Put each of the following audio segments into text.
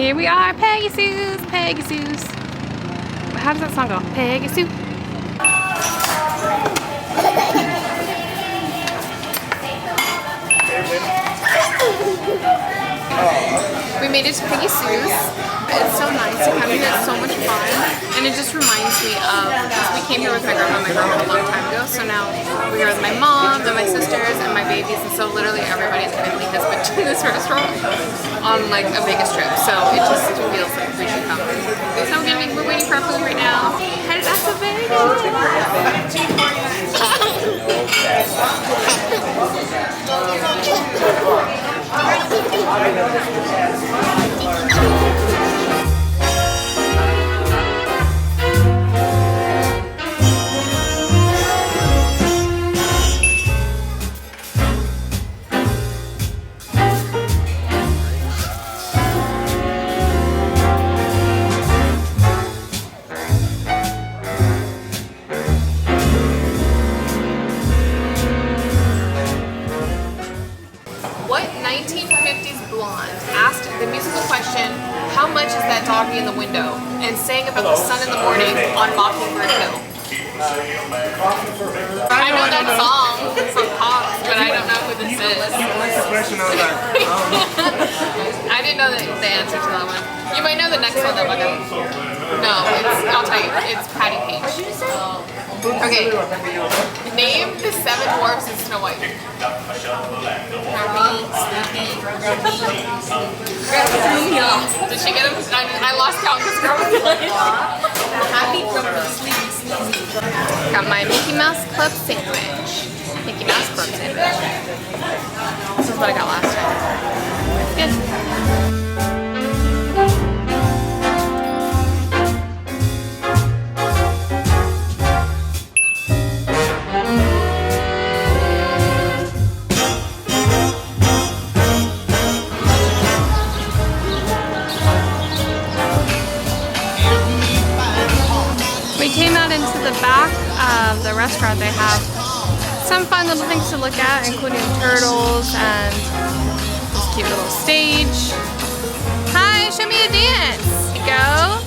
Here we are, Peggy Sue's, Peggy Sue's. How does that song go? Peggy Sue. We made it to Peggy Sue's. It's so nice to come here. It's so much fun. And it just reminds me of, because we came here with my grandma a long time ago, so now we're here with my mom, then my sisters, and my babies, and so literally everybody in the family has been to this restaurant on like a Vegas trip, so it just feels like we should come. So we're waiting for our food right now. Headed out to Vegas! How much is that doggy in the window? And sang about the sun in the morning on Mockingbird Hill. I know that song from Pops, but I don't know who this is. I didn't know the answer to that one. You might know the next one though. No, I'll tell you. It's Patty Page. Okay. Name the 7 dwarfs in Snow White. Did she get him? I lost count because girl was like happy, grumpy, sleepy, sleazy. Got my Mickey Mouse Club sandwich. Mickey Mouse Club sandwich. This is what I got last time. It's good. The back of the restaurant, they have some fun little things to look at, including turtles and this cute little stage. Hi, show me a dance. Here you go.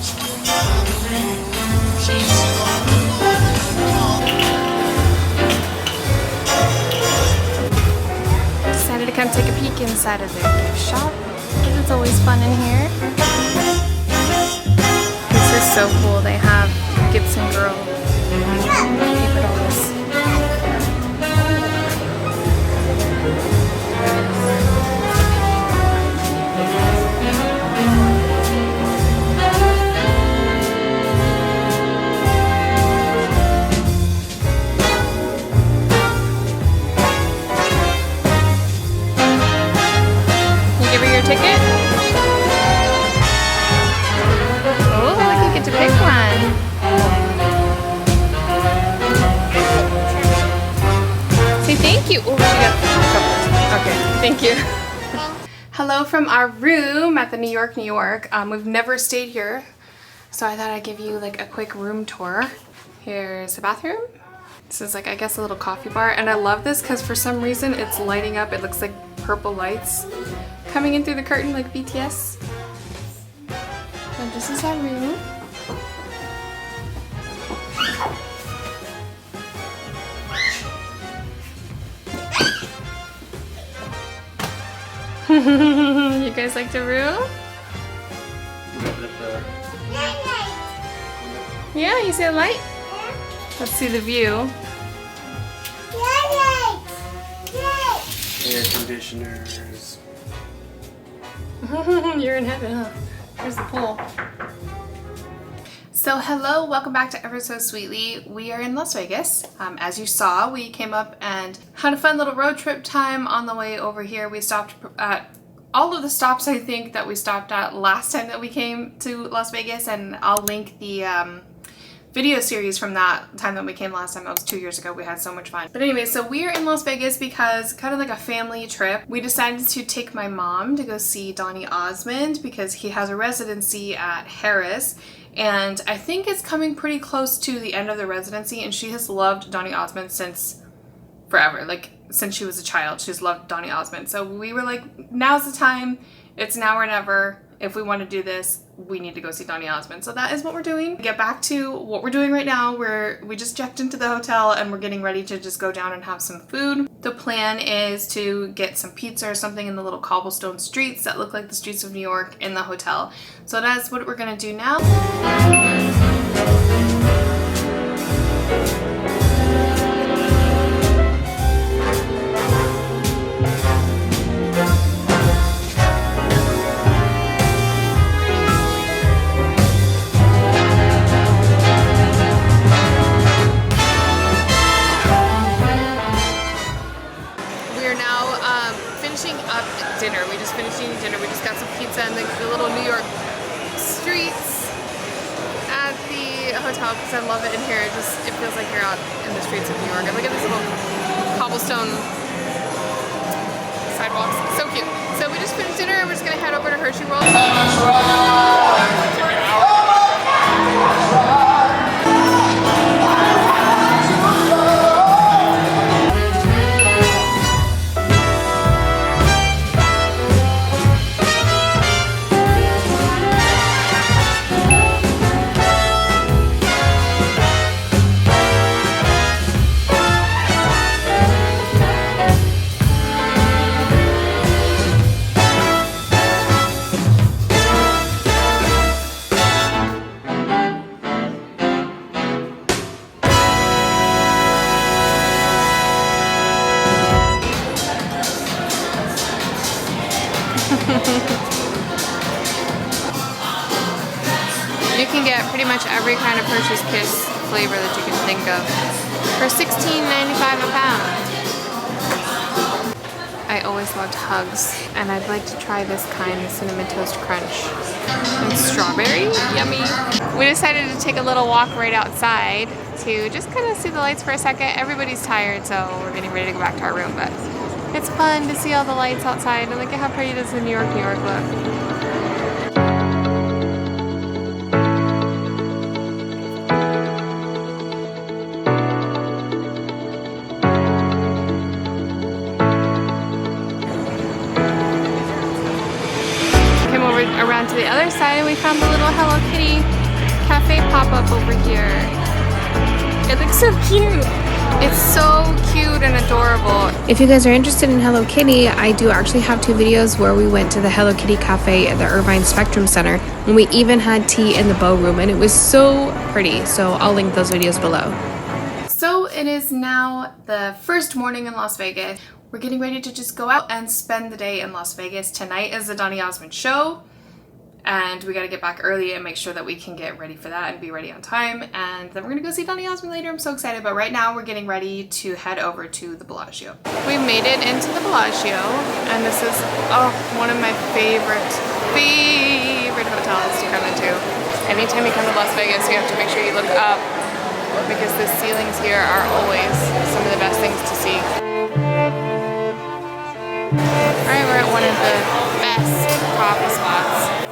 Decided to come take a peek inside of the gift shop because it's always fun in here. This is so cool. They have Gibson Girl paper dolls. You give her your ticket? Oh, look, you get to pick one. Thank you. Oh, she got okay, thank you. Hello from our room at the New York. We've never stayed here, so I thought I'd give you like a quick room tour. Here's the bathroom. This is like, I guess, a little coffee bar, and I love this because for some reason it's lighting up. It looks like purple lights coming in through the curtain like BTS. And this is our room. You guys like the room? Yeah, you see the light? Let's see the view. Air conditioners. You're in heaven, huh? Here's the pool. So hello, welcome back to Ever So Sweetly. We are in Las Vegas. As you saw, we came up and had a fun little road trip time on the way over here. We stopped at all of the stops, I think, that we stopped at last time that we came to Las Vegas, and I'll link the video series from that time that we came last time. It was 2 years ago. We had so much fun. But anyway, so we're in Las Vegas because kind of like a family trip. We decided to take my mom to go see Donny Osmond because he has a residency at Harrah. And I think it's coming pretty close to the end of the residency, and she has loved Donny Osmond since forever. Like, since she was a child, she's loved Donny Osmond. So we were like, now's the time. It's now or never. if we want to do this, we need to go see Donny Osmond. So that is what we're doing. Get back to what we're doing right now. We just checked into the hotel and we're getting ready to just go down and have some food. The plan is to get some pizza or something in the little cobblestone streets that look like the streets of New York in the hotel. So that's what we're gonna do now. Dinner. We just finished eating dinner. We just got some pizza in the little New York streets at the hotel because I love it in here. It feels like you're out in the streets of New York. And look at this little cobblestone sidewalks. So cute. So we just finished dinner and we're just gonna head over to Hershey World. You can get pretty much every kind of Hershey's Kiss flavor that you can think of for $16.95 a pound. I always loved Hugs, and I'd like to try this kind, the Cinnamon Toast Crunch. And strawberry, yummy. We decided to take a little walk right outside to just kind of see the lights for a second. Everybody's tired, so we're getting ready to go back to our room, but it's fun to see all the lights outside, and look at how pretty does the New York look. Around to the other side and we found the little Hello Kitty cafe pop-up over here. It looks so cute. It's so cute and adorable. If you guys are interested in Hello Kitty, I do actually have 2 videos where we went to the Hello Kitty cafe at the Irvine Spectrum Center, and we even had tea in the bow room, and it was so pretty. So I'll link those videos below. So it is now the first morning in Las Vegas. We're getting ready to just go out and spend the day in Las Vegas. Tonight is the Donny Osmond show, and we got to get back early and make sure that we can get ready for that and be ready on time, and then we're gonna go see Donny Osmond later. I'm so excited, but right now we're getting ready to head over to the Bellagio. We made it into the Bellagio, and this is one of my favorite hotels to come into. Anytime you come to Las Vegas, you have to make sure you look up because the ceilings here are always some of the best things to see. Alright, we're at one of the best coffee spots.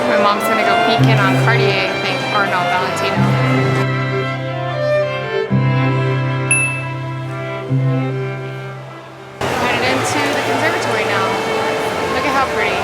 My mom's gonna go peek in on Cartier, I think, or no, Valentino. Headed into the conservatory now. Look at how pretty.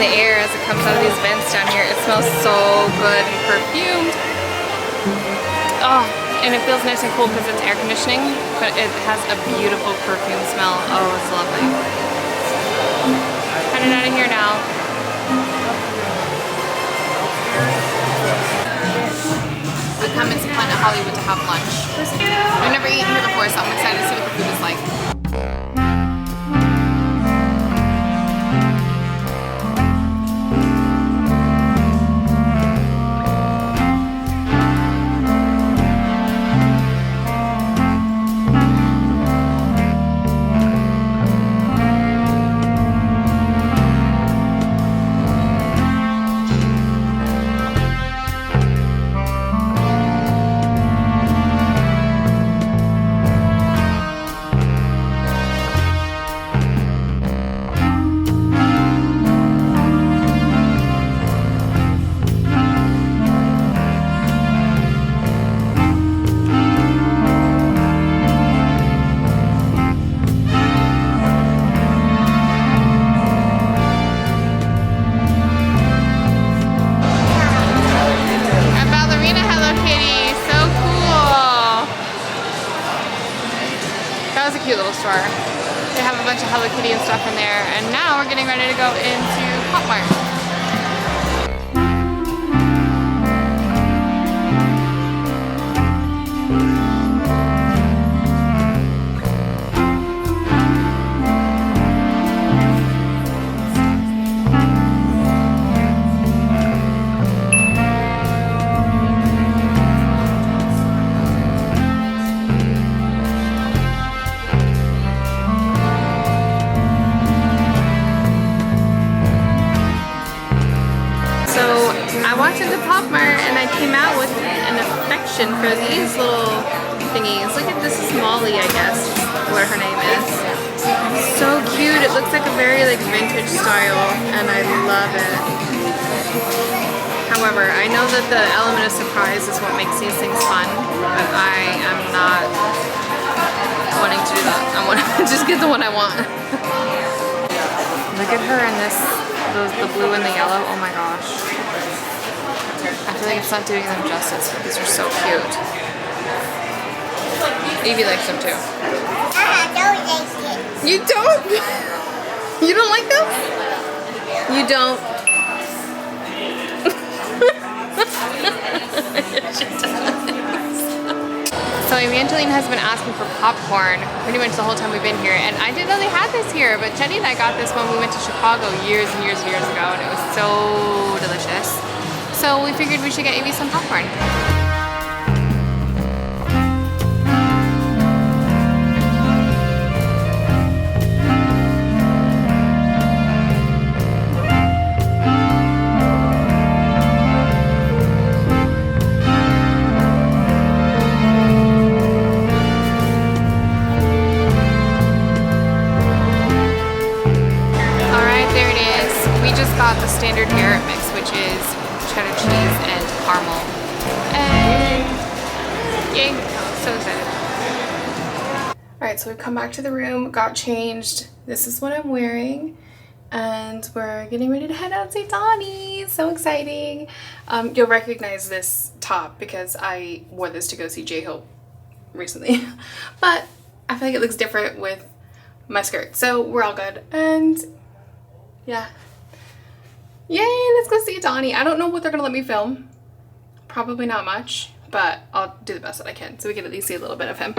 the air as it comes out of these vents down here. It smells so good and perfumed. Oh, and it feels nice and cool because it's air conditioning, but it has a beautiful perfume smell. Oh, it's lovely. Headed out of here now. We come into Planet Hollywood to have lunch. I've never eaten here before, so I'm excited to see what the food is like. Little store. They have a bunch of Hello Kitty and stuff in there, and now we're getting ready to go into Pop Mart. I walked into Pop Mart and I came out with an affection for these little thingies. Look at this, is Molly, I guess, what her name is. So cute. It looks like a very vintage style, and I love it. However, I know that the element of surprise is what makes these things fun, but I am not wanting to do that. I want to just get the one I want. Look at her in this, the blue and the yellow. Oh my gosh. I feel like it's not doing them justice, but these are so cute. Evie likes them too. I don't like it. You don't? You don't like them? You don't? She does. So Evangeline has been asking for popcorn pretty much the whole time we've been here, and I didn't know they had this here, but Jenny and I got this when we went to Chicago years and years and years ago, and it was so delicious. So we figured we should get Evie some popcorn. Got the standard Harrah mix, which is cheddar cheese and caramel. And yay, so excited. Alright, so we've come back to the room, got changed. This is what I'm wearing. And we're getting ready to head out and see Donny. So exciting. You'll recognize this top because I wore this to go see J-Hope recently. But I feel like it looks different with my skirt. So we're all good. And yeah. Yay, let's go see Donny. I don't know what they're gonna let me film. Probably not much, but I'll do the best that I can so we can at least see a little bit of him.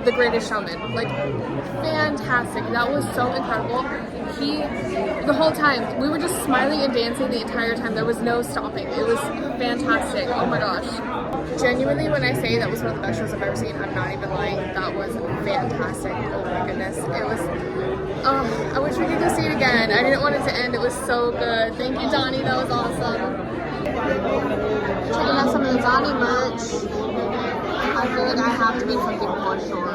The Greatest Showman. Like, fantastic. That was so incredible. The whole time, we were just smiling and dancing the entire time. There was no stopping. It was fantastic. Oh my gosh. Genuinely, when I say that was one of the best shows I've ever seen, I'm not even lying. That was fantastic. Oh my goodness. It was, I wish we could go see it again. I didn't want it to end. It was so good. Thank you, Donny. That was awesome. Checking out some of the Donny merch. I feel like I have to be something for sure.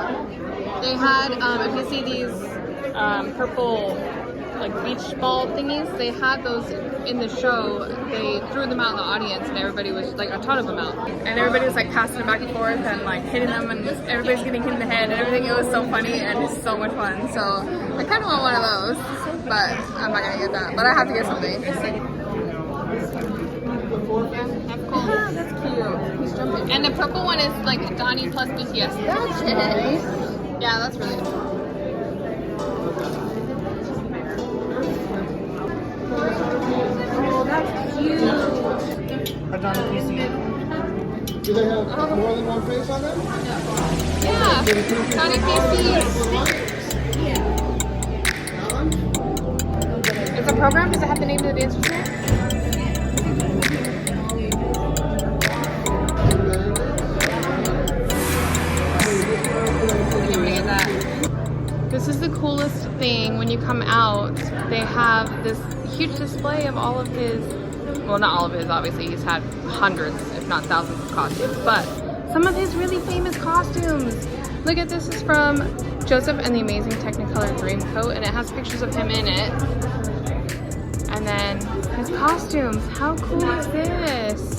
They had, if you see these purple like beach ball thingies, they had those in the show. They threw them out in the audience and everybody was like, a ton of them out. And everybody was like passing them back and forth and like hitting them and everybody's getting hit in the head and everything. It was so funny and it's so much fun. So I kind of want one of those, but I'm not gonna get that. But I have to get something. That's cool. Yeah, that's cute. He's jumping. And the purple one is like Donny plus BTS. That's nice. Yeah, that's really cool. Oh, that's cute. A Donny PC. Do they have more than one face on them? Yeah. Donny PC. It's a program? Does it have the name of the dancers there? This is the coolest thing. When you come out, they have this huge display of all of his, well, not all of his, obviously he's had hundreds if not thousands of costumes, but some of his really famous costumes. Look at this, is from Joseph and the Amazing Technicolor Dreamcoat, and it has pictures of him in it. And then his costumes. How cool is this?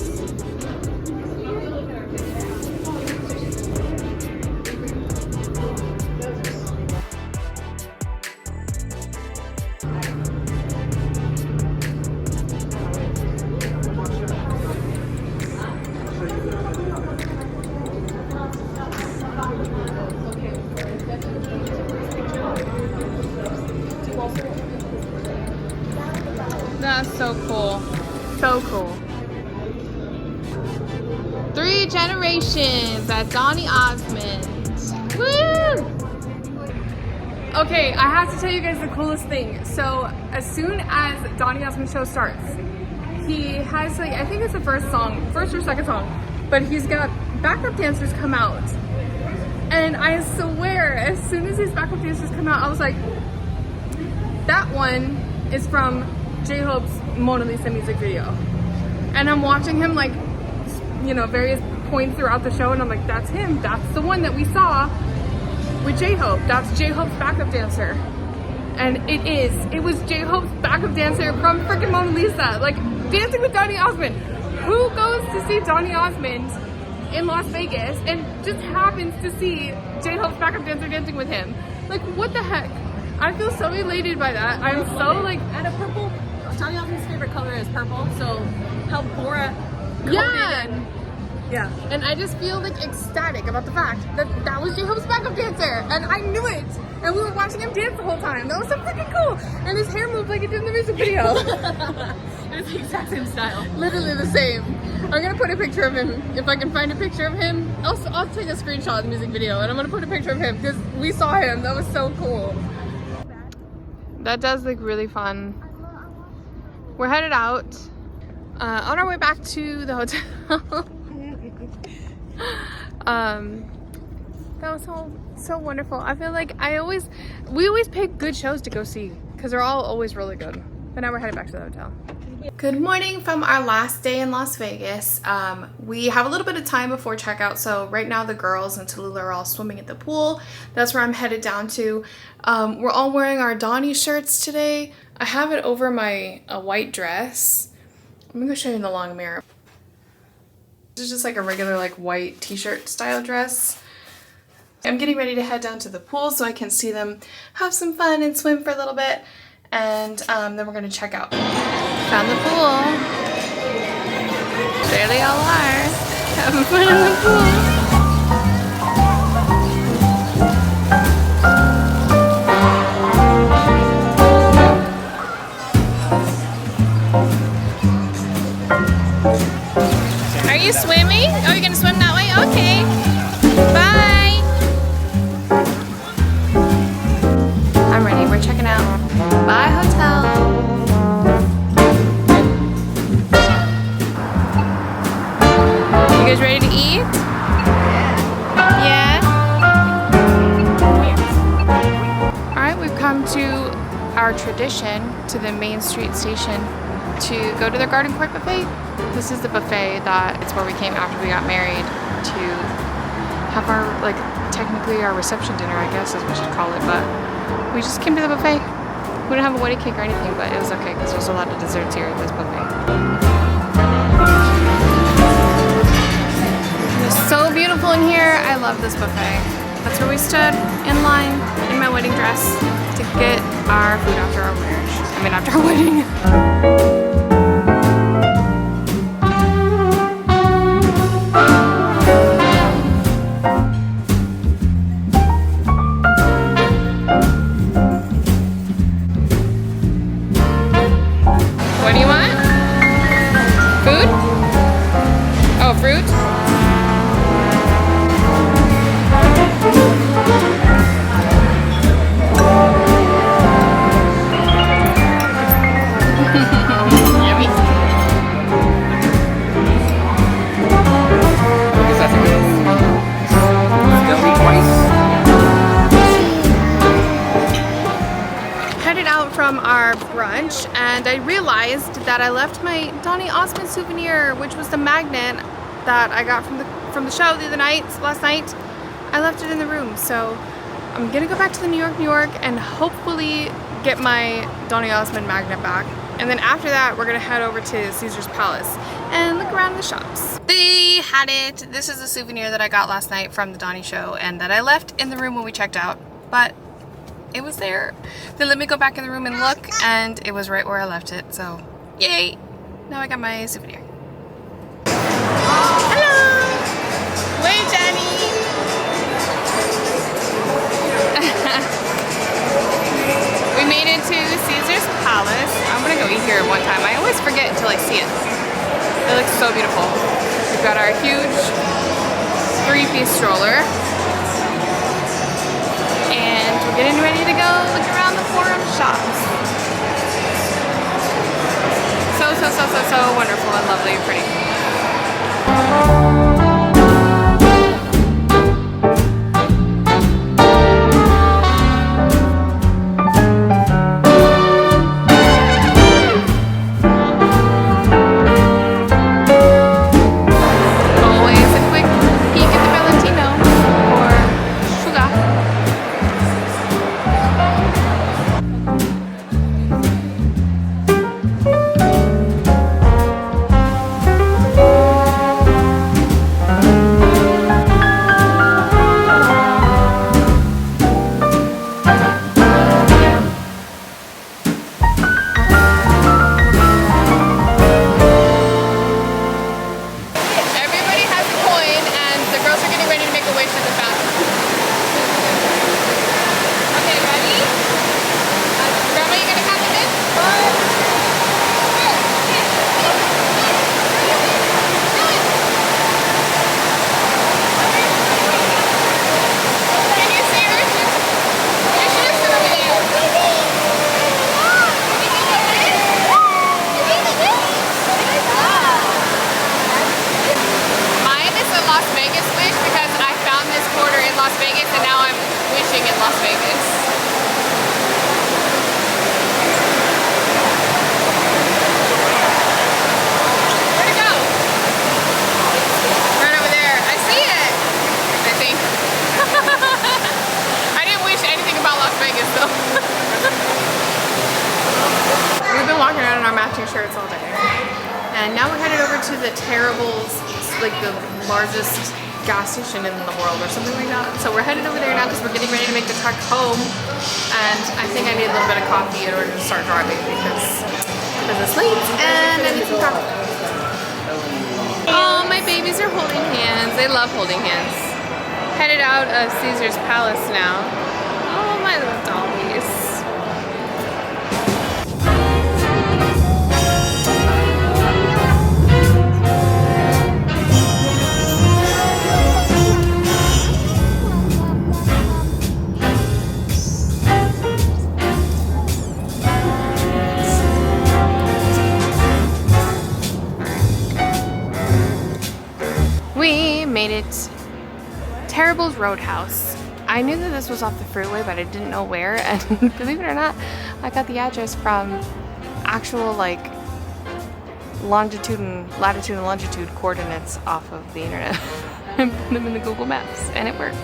That's so cool. So cool. 3 generations at Donny Osmond. Woo! Okay, I have to tell you guys the coolest thing. So as soon as Donny Osmond show starts, he has like, I think it's the first or second song, but he's got backup dancers come out. And I swear, as soon as these backup dancers come out, I was like, that one is from J-Hope's Mona Lisa music video. And I'm watching him like, you know, various points throughout the show and I'm like, that's him. That's the one that we saw with J-Hope. That's J-Hope's backup dancer. And it was J-Hope's backup dancer from freaking Mona Lisa. Like, dancing with Donny Osmond. Who goes to see Donny Osmond in Las Vegas and just happens to see J-Hope's backup dancer dancing with him? Like, what the heck? I feel so elated by that. I'm so like, at a purple, Donny Osmond's favorite color is purple, so how Bora yeah. Yeah. And I just feel like ecstatic about the fact that that was J-Hope's backup dancer. And I knew it. And we were watching him dance the whole time. That was so freaking cool. And his hair moved like it did in the music video. It was the exact same style. Literally the same. I'm gonna put a picture of him. If I can find a picture of him, I'll take a screenshot of the music video and I'm gonna put a picture of him because we saw him. That was so cool. That does look really fun. We're headed out on our way back to the hotel. That was so wonderful. I feel like we always pick good shows to go see because they're all always really good. But now we're headed back to the hotel. Good morning from our last day in Las Vegas. We have a little bit of time before checkout, so right now the girls and Tallulah are all swimming at the pool. That's where I'm headed down to. We're all wearing our Donny shirts today. I have it over my white dress. I'm gonna show you in the long mirror. This is just like a regular like white t-shirt style dress. I'm getting ready to head down to the pool so I can see them have some fun and swim for a little bit. And then we're gonna check out. Found the pool. There they all are, having fun in the pool. Are you swimming? Oh, you're gonna swim that way? Okay. Bye. we're checking out. Bye, hotel. You guys ready to eat? Yeah? Alright, we've come to our tradition, to the Main Street station, to go to their garden court buffet. This is the buffet that it's where we came after we got married to have our, like, technically our reception dinner, I guess is what we should call it, but we just came to the buffet. We didn't have a wedding cake or anything, but it was okay because there's a lot of desserts here at this buffet. It's so beautiful in here. I love this buffet. That's where we stood in line in my wedding dress to get our food after our marriage. I mean, after our wedding. What do you want? Food? Oh, fruit? Yummy. Headed out from our brunch, and I realized that I left my Donny Osmond souvenir, which was the magnet that I got from the show last night. I left it in the room, so I'm gonna go back to the New York, and hopefully get my Donny Osmond magnet back. And then after that, we're gonna head over to Caesar's Palace and look around the shops. They had it. This is a souvenir that I got last night from the Donny show and that I left in the room when we checked out, but it was there. They let me go back in the room and look, and it was right where I left it, so yay! Now I got my souvenir. Hello! Wave, Danny! We made it to Caesar's Palace. I'm gonna go eat here one time. I always forget until I see it. It looks so beautiful. We've got our huge 3-piece stroller. And we're getting ready to go look around the forum shops. So wonderful and lovely and pretty. Shirts all day. And now we're headed over to the Terrible's, like the largest gas station in the world or something like that. So we're headed over there now because we're getting ready to make the trek home. And I think I need a little bit of coffee in order to start driving because it's late and I need some coffee. Oh, my babies are holding hands. They love holding hands. Headed out of Caesar's Palace now. Oh, my little doggies. it Terrible's Roadhouse. I knew that this was off the freeway, but I didn't know where, and believe it or not, I got the address from actual like latitude and longitude coordinates off of the internet and put them in the Google Maps, and it worked.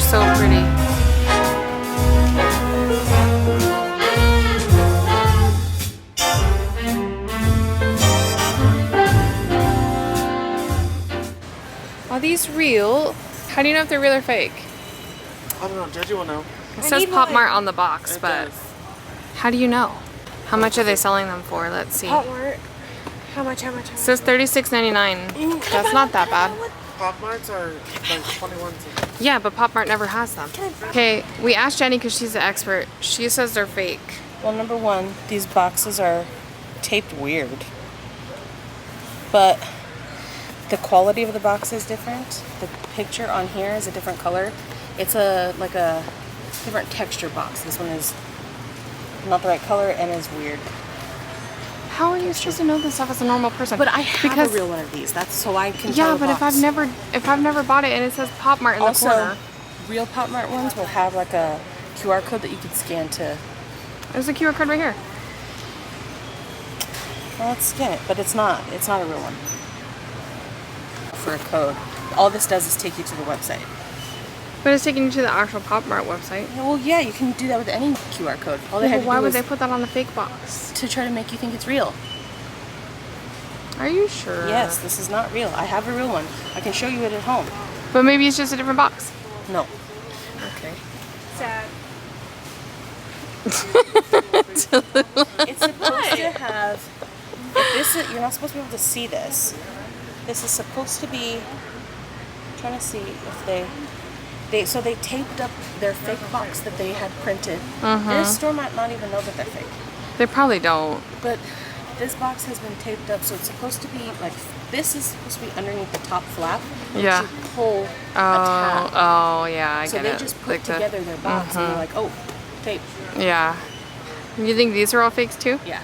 So pretty. Are these real? How do you know if they're real or fake? I don't know. Jessie will know. It says Pop Mart on the box, It but does. how do you know? How much are they selling them for? Let's see. Pop Mart. How much? It says $36.99. That's not that bad. Pop Marts are like 21 cents. Yeah, but Pop Mart never has them. Okay, we asked Jenny because she's the expert. She says they're fake. Well, number one, these boxes are taped weird. But the quality of the box is different. The picture on here is a different color. It's like a different texture box. This one is not the right color and is weird. How are you supposed to know this stuff as a normal person? But I have a real one of these. That's so I can tell yeah, the but box. if I've never bought it and it says Pop Mart in the corner. Real Pop Mart ones will have like a QR code that you can scan to. There's a QR code right here. Well, let's scan it, but it's not a real one. For a code. All this does is take you to the website. But it's taking you to the actual Pop Mart website. Yeah, well, yeah, you can do that with any QR code. All they Yeah, had but to why do would was they put that on the fake box? to try to make you think it's real. Are you sure? Yes, this is not real. I have a real one. I can show you it at home. But maybe it's just a different box. No. Okay. Sad. It's supposed to have. You're not supposed to be able to see this. This is supposed to be. I'm trying to see if they taped up their fake box that they had printed. This store might not even know that they're fake. They probably don't. But this box has been taped up, so it's supposed to be like this is supposed to be underneath the top flap. Yeah. You pull a tab. Oh, yeah, I So get they it. just put Like together their box and they're like, oh, tape. Yeah. You think these are all fakes too? Yeah.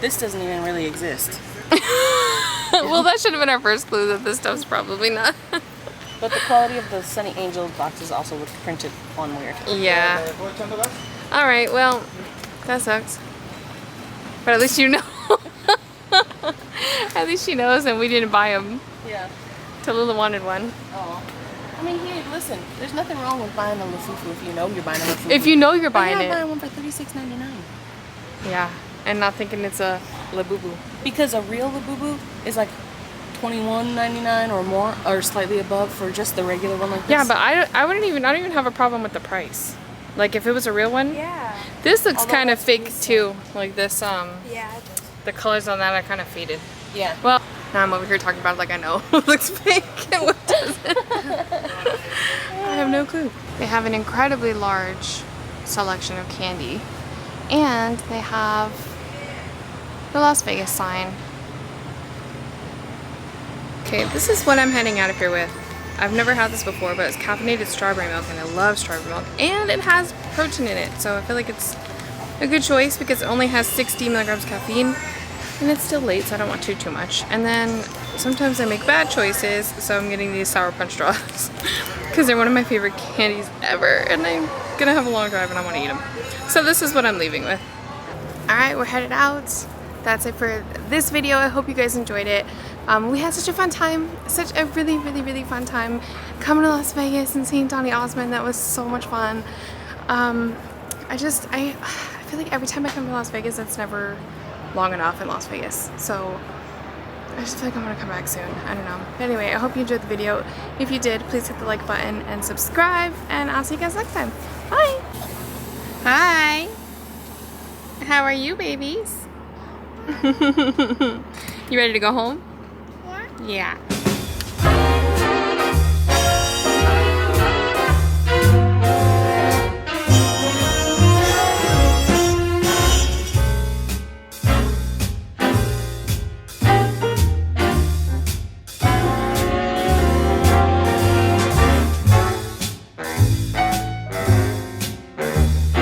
This doesn't even really exist. Well, that should have been our first clue that this stuff's probably not. But the quality of the Sunny Angel boxes also look printed on weird. Yeah. All right. Well, that sucks. But at least you know. At least she knows, and we didn't buy them. Yeah. Tallulah wanted one. Oh. I mean, here, listen. There's nothing wrong with buying a Lafufu if you know you're buying a Lafufu. If you know you're buying I'm it. buying one for $36.99. Yeah. And not thinking it's a Labubu. Because a real Labubu is like $21.99 or more, or slightly above for just the regular one like this. Yeah, but I don't even have a problem with the price. Like if it was a real one. Yeah. This looks Although kind of that's fake recent. too. Like this Yeah. It does. the colors on that are kind of faded. Yeah. Well, now I'm over here talking about it like I know what looks fake and what doesn't. I have no clue. They have an incredibly large selection of candy, and they have the Las Vegas sign. Okay, this is what I'm heading out of here with. I've never had this before, but it's caffeinated strawberry milk, and I love strawberry milk, and it has protein in it, so I feel like it's a good choice because it only has 60 milligrams caffeine. And it's still late, so I don't want too much. And then sometimes I make bad choices, so I'm getting these Sour Punch straws because they're one of my favorite candies ever, and I'm gonna have a long drive and I want to eat them. So this is what I'm leaving with. All right, we're headed out. That's it for this video. I hope you guys enjoyed it. We had such a fun time, such a really, really, really fun time coming to Las Vegas and seeing Donny Osmond. That was so much fun. I feel like every time I come to Las Vegas, it's never long enough in Las Vegas, so I just feel like I'm gonna come back soon. I don't know. But anyway, I hope you enjoyed the video. If you did, please hit the like button and subscribe, and I'll see you guys next time. Bye! Hi! How are you, babies? You ready to go home? Yeah. Yeah.